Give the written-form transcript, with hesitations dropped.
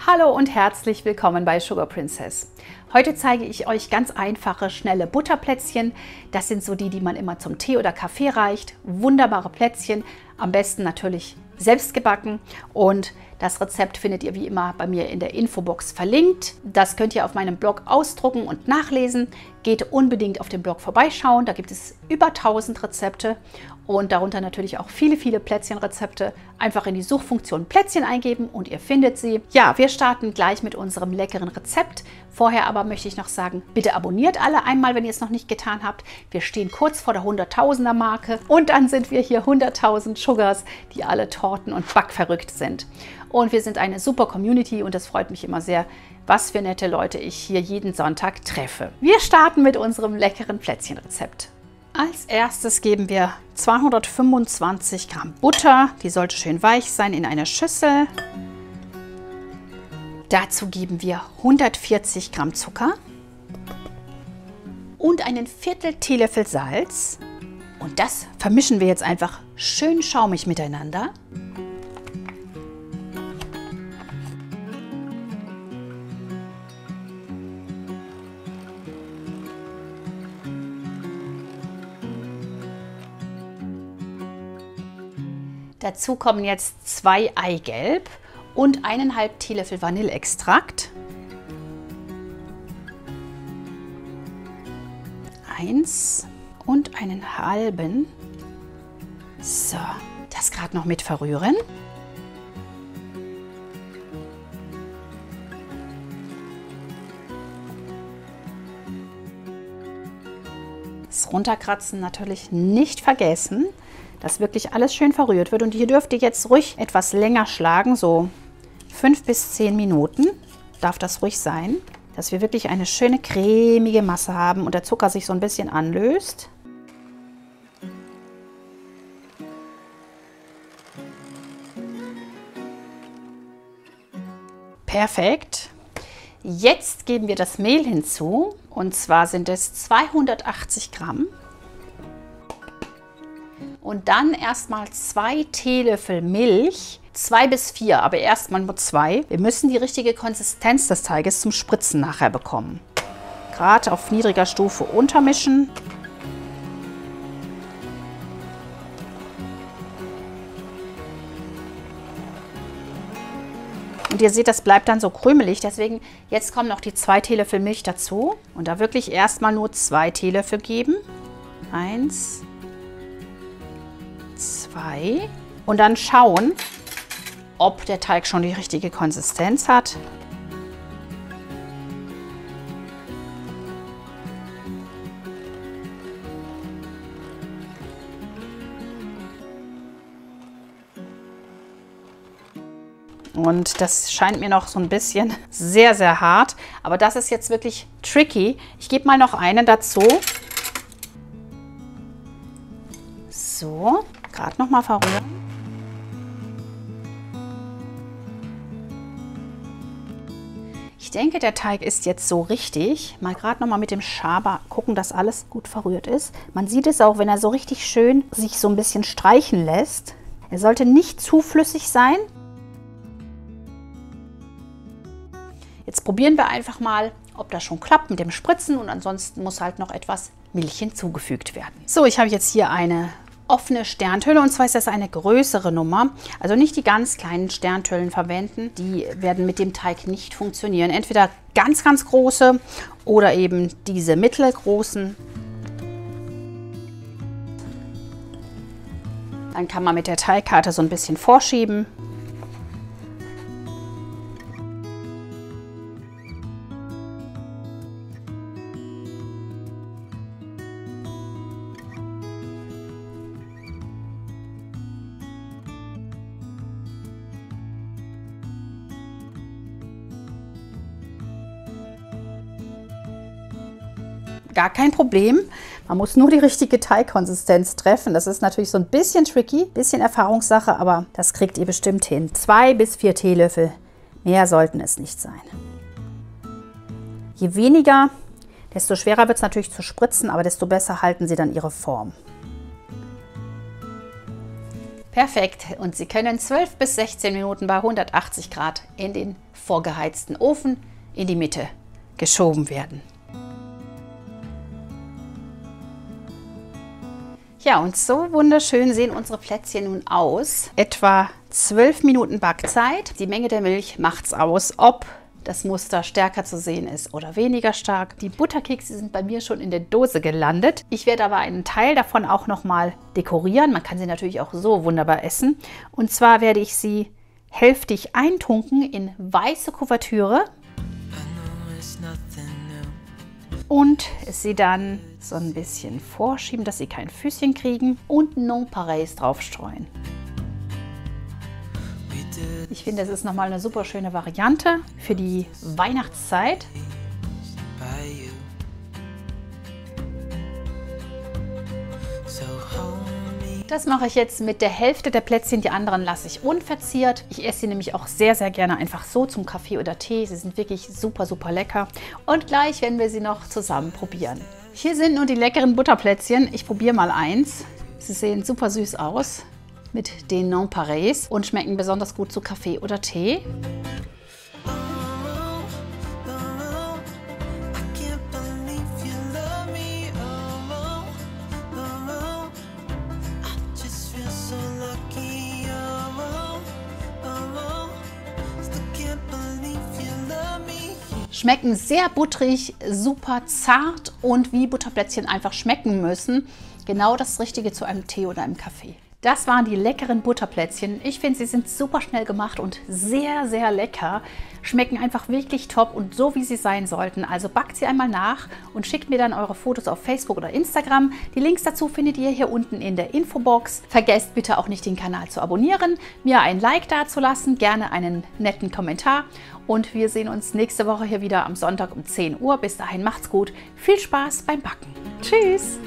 Hallo und herzlich willkommen bei Sugar Princess. Heute zeige ich euch ganz einfache, schnelle Butterplätzchen. Das sind so die man immer zum Tee oder Kaffee reicht. Wunderbare Plätzchen, am besten natürlich selbst gebacken. Und das Rezept findet ihr wie immer bei mir in der Infobox verlinkt. Das könnt ihr auf meinem Blog ausdrucken und nachlesen. Geht unbedingt auf dem Blog vorbeischauen. Da gibt es über 1000 Rezepte und darunter natürlich auch viele Plätzchenrezepte. Einfach in die Suchfunktion Plätzchen eingeben und ihr findet sie. Ja, wir starten gleich mit unserem leckeren Rezept. Vorher aber möchte ich noch sagen, bitte abonniert alle einmal, wenn ihr es noch nicht getan habt. Wir stehen kurz vor der 100.000er Marke und dann sind wir hier 100.000 Sugars, die alle Torten- und backverrückt sind. Und wir sind eine super Community und das freut mich immer sehr, was für nette Leute ich hier jeden Sonntag treffe. Wir starten mit unserem leckeren Plätzchenrezept. Als erstes geben wir 225 Gramm Butter, die sollte schön weich sein, in eine Schüssel. Dazu geben wir 140 Gramm Zucker und einen Viertel Teelöffel Salz. Und das vermischen wir jetzt einfach schön schaumig miteinander. Dazu kommen jetzt 2 Eigelb und 1,5 Teelöffel Vanilleextrakt. 1 und 1,5. So, das gerade noch mit verrühren. Das Runterkratzen natürlich nicht vergessen, dass wirklich alles schön verrührt wird. Und hier dürft ihr jetzt ruhig etwas länger schlagen, so 5 bis 10 Minuten darf das ruhig sein, dass wir wirklich eine schöne cremige Masse haben und der Zucker sich so ein bisschen anlöst. Perfekt. Jetzt geben wir das Mehl hinzu und zwar sind es 280 Gramm. Und dann erstmal 2 Teelöffel Milch, 2 bis 4, aber erstmal nur 2. Wir müssen die richtige Konsistenz des Teiges zum Spritzen nachher bekommen. Gerade auf niedriger Stufe untermischen. Und ihr seht, das bleibt dann so krümelig, deswegen jetzt kommen noch die 2 Teelöffel Milch dazu. Und da wirklich erstmal nur 2 Teelöffel geben. 1, 2 und dann schauen, ob der Teig schon die richtige Konsistenz hat. Und das scheint mir noch so ein bisschen sehr hart, aber das ist jetzt wirklich tricky. Ich gebe mal noch eine dazu. So, gerade noch mal verrühren. Ich denke, der Teig ist jetzt so richtig. Mal gerade noch mal mit dem Schaber gucken, dass alles gut verrührt ist. Man sieht es auch, wenn er so richtig schön sich so ein bisschen streichen lässt. Er sollte nicht zu flüssig sein. Jetzt probieren wir einfach mal, ob das schon klappt mit dem Spritzen und ansonsten muss halt noch etwas Milch hinzugefügt werden. So, ich habe jetzt hier eine offene Sternhülle und zwar ist das eine größere Nummer. Also nicht die ganz kleinen Sternhüllen verwenden, die werden mit dem Teig nicht funktionieren. Entweder ganz große oder eben diese mittelgroßen. Dann kann man mit der Teigkarte so ein bisschen vorschieben. Gar kein Problem. Man muss nur die richtige Teigkonsistenz treffen. Das ist natürlich so ein bisschen tricky, bisschen Erfahrungssache, aber das kriegt ihr bestimmt hin. 2 bis 4 Teelöffel, mehr sollten es nicht sein. Je weniger, desto schwerer wird es natürlich zu spritzen, aber desto besser halten sie dann ihre Form. Perfekt. Und sie können 12 bis 16 Minuten bei 180 Grad in den vorgeheizten Ofen in die Mitte geschoben werden. Ja, und so wunderschön sehen unsere Plätzchen nun aus. Etwa 12 Minuten Backzeit. Die Menge der Milch macht es aus, ob das Muster stärker zu sehen ist oder weniger stark. Die Butterkekse sind bei mir schon in der Dose gelandet. Ich werde aber einen Teil davon auch nochmal dekorieren. Man kann sie natürlich auch so wunderbar essen. Und zwar werde ich sie hälftig eintunken in weiße Kuvertüre und sie dann so ein bisschen vorschieben, dass sie kein Füßchen kriegen und Nonpareils draufstreuen. Ich finde, es ist nochmal eine super schöne Variante für die Weihnachtszeit. Das mache ich jetzt mit der Hälfte der Plätzchen, die anderen lasse ich unverziert. Ich esse sie nämlich auch sehr, sehr gerne einfach so zum Kaffee oder Tee. Sie sind wirklich super, super lecker. Und gleich werden wir sie noch zusammen probieren. Hier sind nun die leckeren Butterplätzchen. Ich probiere mal eins. Sie sehen super süß aus mit den Nonpareils und schmecken besonders gut zu Kaffee oder Tee. Schmecken sehr butterig, super zart und wie Butterplätzchen einfach schmecken müssen. Genau das Richtige zu einem Tee oder einem Kaffee. Das waren die leckeren Butterplätzchen. Ich finde, sie sind super schnell gemacht und sehr, sehr lecker. Schmecken einfach wirklich top und so, wie sie sein sollten. Also backt sie einmal nach und schickt mir dann eure Fotos auf Facebook oder Instagram. Die Links dazu findet ihr hier unten in der Infobox. Vergesst bitte auch nicht, den Kanal zu abonnieren, mir ein Like dazulassen, gerne einen netten Kommentar. Und wir sehen uns nächste Woche hier wieder am Sonntag um 10 Uhr. Bis dahin macht's gut. Viel Spaß beim Backen. Tschüss!